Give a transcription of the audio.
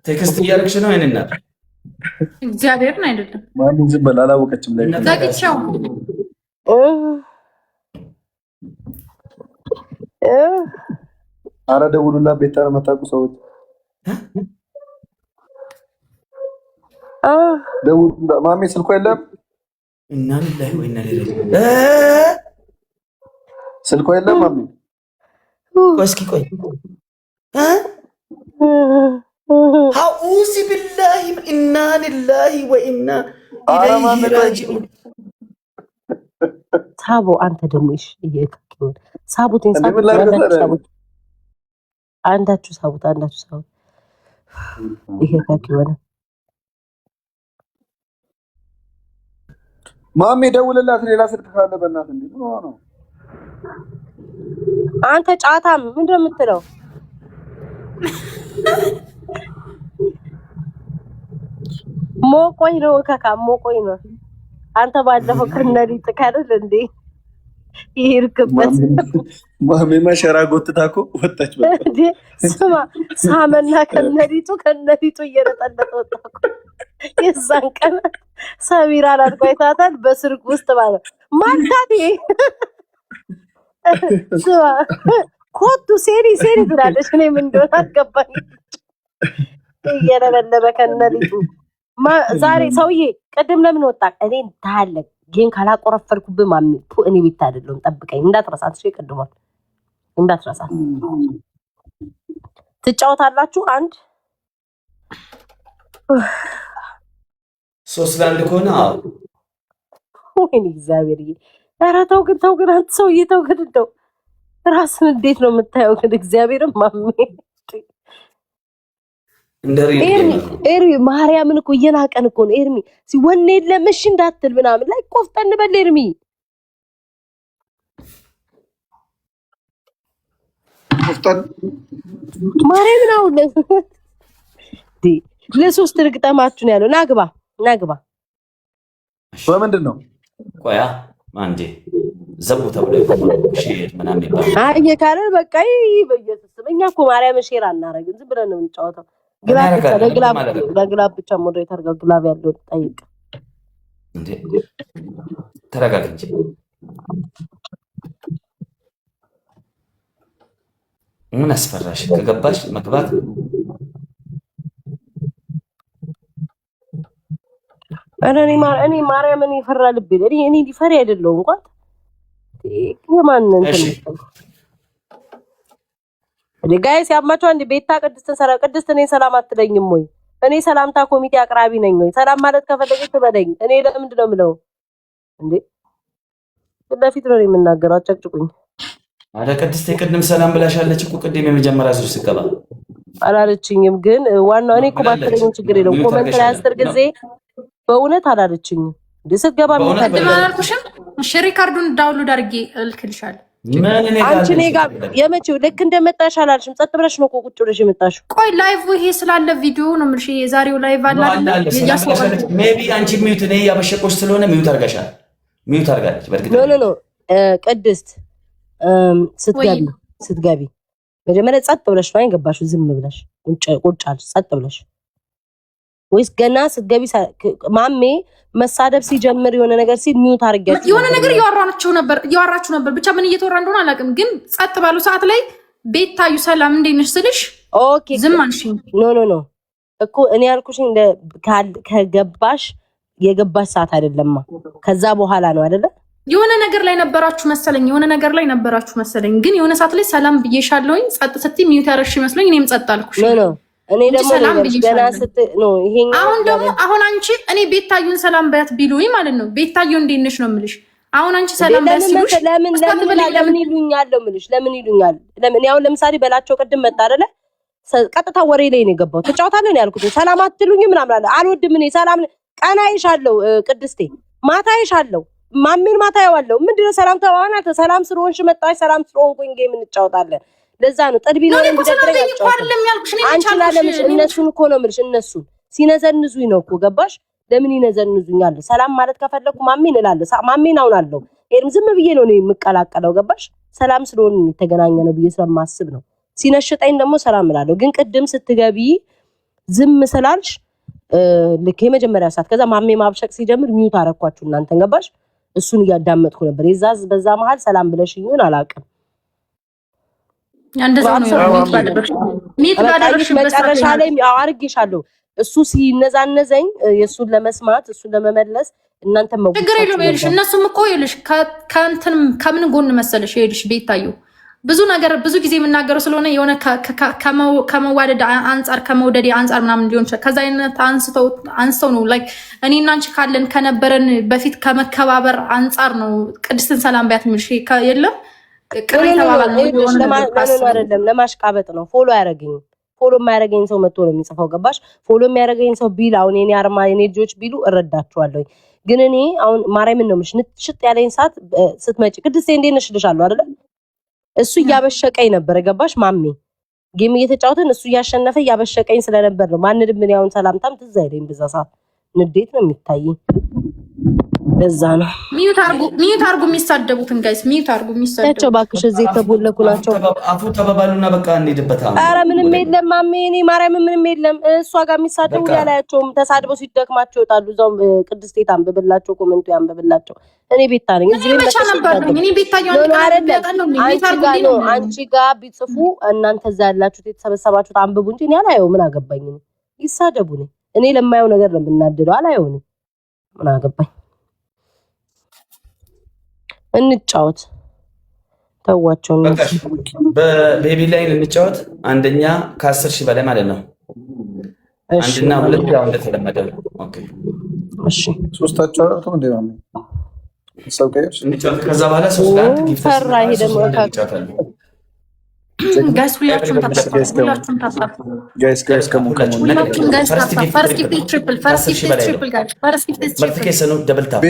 ቴክስት እያደረግሽ ነው አይነና እግዚአብሔርን አይደለም ማንም ዝም በል አላወቀችም ላይ ዘግቼው አረ ደውሉላ ቤታር መታቁ ሰዎች ደውሉላ ማሜ ስልኩ የለም እና ላይ ወይና ለለ ስልኩ የለም ማሜ እስኪ ቆይ አኡዚ ቢላሂ ኢና ሊላሂ ወኢና ኢለይሂ ራጂዑን ታቦ አንተ ደግሞ እሺ ይከከው ሳቡትን አንዳችሁ ሳቡት ይከከው ማሜ ደውልላት ሌላ ስልክ ካለ በእናትህ እንዴ ነው አንተ ጫታም ምንድነው የምትለው ሞቆይ ነው ከካ ሞቆይ ነው አንተ ባለፈው ከነሪጥ ካደል እንዴ ይርክበት ማሜ ማሸራ ጎትታኮ ወጣች እንዴ ስማ ሳመና ከነሪጡ እየረጠለጠ ወጣኮ የዛን ቀን ሰሚራ አላልኳይታታል በስርግ ውስጥ ማለት ማንታቴ ስማ ኮቱ ሴሪ ትላለች እኔ ምን እንደሆነ አልገባኝ እየረበለበ ከነሪጡ ዛሬ ሰውዬ ቅድም ለምን ወጣ እኔ እንዳለ ጌም ካላቆረፈልኩብህ ማሚ እኔ ቤት አይደለም ጠብቀኝ እንዳትረሳት እሺ ቅድሟል እንዳትረሳት ትጫወታላችሁ አንድ 3-1 ከሆነ ወይኔ እግዚአብሔር ኧረ ተው ግን አንተ ሰውዬ ተው ግን እንደው ራስን እንዴት ነው የምታየው ግን እግዚአብሔርን ማሚ ኤርሚ ማርያምን እኮ እየናቀን እኮ ነው ኤርሚ ሲወኔ የለም እሺ እንዳትል ምናምን ላይ ቆፍጠን በል ኤርሚ ቆፍጠን ማርያምን አውለ ለሶስት ርግጠማችሁ ነው ያለው ናግባ በምንድን ነው ቆያ አንዴ ዘቡ ተብሎ ሼር ምናምን ይባላል አይ ካለ በቃ በየተሰበኛ እኮ ማርያም ሼር አናረግም ዝም ብለን ነው የምንጫወተው ግላብ ብቻ ሞዴሬተር ጋር ግላብ ያለው ጠይቅ እንዴ ተረጋጋ እንጂ ምን አስፈራሽ ከገባሽ መግባት እኔ ማርያምን ይፈራ ልብ እኔ ሊፈሪ አይደለም እንኳን ከማን እንትን ጋይስ ያማቸው አንድ ቤታ ቅድስት እኔ ሰላም አትለኝም ወይ እኔ ሰላምታ ኮሚቴ አቅራቢ ነኝ ወይ ሰላም ማለት ከፈለገች ትበለኝ እኔ ለምንድን ነው የምለው እንዴ ለፊት ነው የምናገረው አጨቅጭቁኝ አረ ቅድስት ቅድም ሰላም ብላሻለች እኮ ቅድም የመጀመሪያ ዙር ስገባ አላለችኝም ግን ዋናው እኔ እኮ ባትለኝ ችግር የለውም ኮሜንት ላይ 10 ጊዜ በእውነት አላለችኝም እንዴ ስትገባ ምን ታደርጋለሽ እሺ ሪካርዱን ዳውንሎድ አድርጌ እልክልሻለሁ አንቺ ነጋ የመቼው ልክ እንደመጣሽ አላልሽም ጸጥ ብለሽ ነው ቁጭ ብለሽ የመጣሽ ቆይ ላይቭ ይሄ ስላለ ቪዲዮ ነው ምልሽ የዛሬው ላይቭ አለ አይደል ያስወጣል ሜቢ አንቺ ሚዩት ነይ ያበሸቆሽ ስለሆነ ሚዩት አርጋሻል ሚዩት አርጋለች በርግጥ ኖ ቅድስት ስትገቢ መጀመሪያ ጸጥ ብለሽ ነው አይገባሽው ዝም ብለሽ ቁጭ አልሽ ጸጥ ብለሽ ወይስ ገና ስትገቢ ማሜ መሳደብ ሲጀምር የሆነ ነገር ሲል ሚዩት አርጋችሁ የሆነ ነገር ያወራችሁ ነበር ብቻ ምን እየተወራ እንደሆነ አላውቅም ግን ጸጥ ባሉ ሰዓት ላይ ቤታዩ ሰላም እንዴት ነሽ ስልሽ ኦኬ ዝም አልሽኝ ኖ እኮ እኔ ያልኩሽ ከገባሽ የገባሽ ሰዓት አይደለማ ከዛ በኋላ ነው አይደለ የሆነ ነገር ላይ ነበራችሁ መሰለኝ ግን የሆነ ሰዓት ላይ ሰላም ብዬሻለሁኝ ጸጥ ስትይ ሚዩት ያረሽ መስሎኝ እኔም ጸጥ አልኩሽ ኖ እኔ ደግሞ ገና አሁን አንቺ እኔ ቤታዩን ሰላም በያት ቢሉኝ ማለት ነው ቤታዩ እንዴት ነሽ ነው የምልሽ አሁን አንቺ ሰላም በያት ሲሉሽ ለምን ይሉኛል ለምን ይሉኛል ለምን ያው ለምሳሌ በላቸው ቅድም መጣ አይደለ ቀጥታ ወሬ ላይ ነው የገባው ተጫውታለን ያልኩት ሰላም አትሉኝ ምናምን አለ አልወድም እኔ ሰላም ቀናይሻለሁ ቅድስቴ ማታይሻለሁ ማሜን ማታየዋለሁ ምንድነው ሰላም ተባባናል ሰላም ስለሆንሽ መጣሽ ሰላም ስለሆንኩኝ ጌም እንጫወታለን ለዛ ነው ጠድቢ ነው እንደደረገ አንቺ ለምሽ እነሱን እኮ ነው የምልሽ እነሱን ሲነዘንዙኝ ነው እኮ ገባሽ ለምን ይነዘንዙኛል ሰላም ማለት ከፈለኩ ማሜን እላለሁ ማሜን አውናለሁ ዝም ብዬ ነው የምቀላቀለው ገባሽ ሰላም ስለሆነ የተገናኘ ነው ብዬ ስለማስብ ነው ሲነሽጠኝ ደግሞ ሰላም እላለሁ። ግን ቅድም ስትገቢ ዝም ስላልሽ ልክ የመጀመሪያ ሰዓት ከዛ ማሜ ማብሸቅ ሲጀምር ሚዩት አረኳችሁ እናንተን ገባሽ? እሱን እያዳመጥኩ ነበር። የዛዝ በዛ መሃል ሰላም ብለሽኝን አላውቅም። እንደዛው ነው መጨረሻ ላይ አርጌሻለሁ። እሱ ሲነዛነዘኝ የእሱን ለመስማት እሱን ለመመለስ እናንተ መውጣት ችግር የለውም። ይልሽ እነሱም እኮ ይልሽ ከእንትን ከምን ጎን መሰለሽ ይልሽ ቤታዩ ብዙ ነገር ብዙ ጊዜ የምናገረው ስለሆነ የሆነ ከመዋደድ አንጻር ከመውደድ አንጻር ምናምን ሊሆን ይችላል። ከዛ አይነት አንስተው ነው ላይክ እኔ እና አንቺ ካለን ከነበረን በፊት ከመከባበር አንጻር ነው ቅድስትን ሰላም ቢያት የሚልሽ የለም አይደለም ለማሽቃበጥ ነው። ፎሎ አያረገኝም። ፎሎ የማያረገኝ ሰው መጥቶ ነው የሚጽፈው ገባሽ? ፎሎ የሚያረገኝ ሰው ቢል አሁን የኔ አርማ የኔ ልጆች ቢሉ እረዳቸዋለሁ። ግን እኔ አሁን ማርያምን ነው የምልሽ ንጥሽጥ ያለኝ ሰዓት ስትመጪ ቅድስቴ እንዴት ነሽ እልሻለሁ አይደለ? እሱ እያበሸቀኝ ነበር ገባሽ? ማሜ ጌም እየተጫወትን እሱ እያሸነፈ እያበሸቀኝ ስለነበር ነው። ማንንም ምን ያውን ሰላምታም ትዝ አይለኝ በዛ ሰዓት ንዴት ነው የሚታየኝ። በዛ ነው ሚዩት አርጉ የሚሳደቡትን ጋይስ ሚዩት አርጉ የሚሳደቡ እባክሽ እዚህ ተቦለኩ ናቸው። አፉ ተባባሉና በቃ እንሂድበት። ኧረ ምንም የለም ማሜ እኔ ማርያም ምንም የለም። እሷ ጋር የሚሳደቡ ያላያቸውም ተሳድበው ሲደክማቸው ይወጣሉ። እዛው ቅድስት ታንብብላቸው ኮሜንቱ ያንብብላቸው። እኔ ቤታ ነኝ እዚህ መቻ ነበር እኔ ቤታ አንቺ ጋር ቢጽፉ እናንተ እዛ ያላችሁት የተሰበሰባችሁት አንብቡ እንጂ እኔ አላየው። ምን አገባኝ? ይሳደቡ እኔ ለማየው ነገር ነው የምናደደው። አላየው ምን አገባኝ? እንጫወት ተዋቸው። በቤቢ ላይን እንጫወት። አንደኛ ከ10,000 በላይ ማለት ነው። አንድና ሁለት ያው እንደተለመደው ኦኬ እሺ። ሶስታቸው አራቱም እንደ ማሚ ሰውቀሽ እንጫወት። ከዛ በኋላ 3 ለአንድ ጊፍት ፈራ ሄደን እንጫወታለን። ጋይስ ሁላችሁም ታሳፉ ጋይስ ፈርስት ጊፍት ትሪፕል ጋይስ ፈርስት ጊፍት ትሪፕል ደብል ታፕ